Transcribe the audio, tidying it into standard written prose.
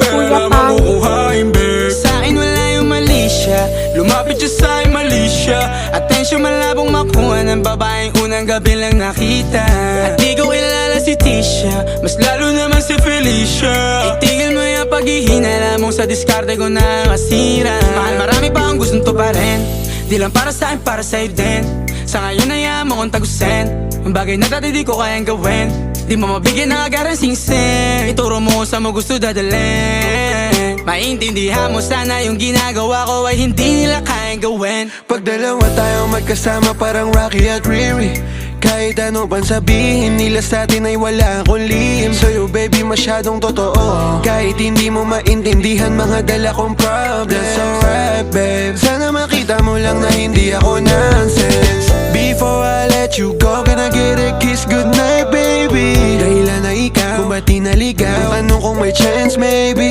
Pera makukuhain, babe. Sa'kin wala yung mali siya, lumapit siya sa'kin mali siya. Atensyon malabong makuha ng babaeng unang gabi lang nakita. At di ko kilala si Tisha, mas lalo naman si Felicia. Itigil mo yung paghihinala mong sa diskarte ko na masira. Mahal, marami pa akong gustong tuparin, di lang para sa'kin, para sa'yo din. Sa ngayon hayaan mo kong tagusin ang bagay na dati di ko kayang gawin. Di mo mabigyan ng agarang singsing, ituro mo sa mo gusto dadalhin. Maintindihan mo sana yung ginagawa ko ay hindi nila kayang gawin. Pag dalawa tayong magkasama parang Rocky at Riri, kahit ano pang sabihin nila sa atin ay wala akong lihim. Sa'yo baby masyadong totoo, kahit hindi mo maintindihan mga dala kong problems. That's alright babe, sana makita mo lang na hindi ako nonsense. Before I let you go, can I get a kiss goodnight baby? Dahilan na ikaw, kung ba't di naligaw, tanong kung may chance maybe.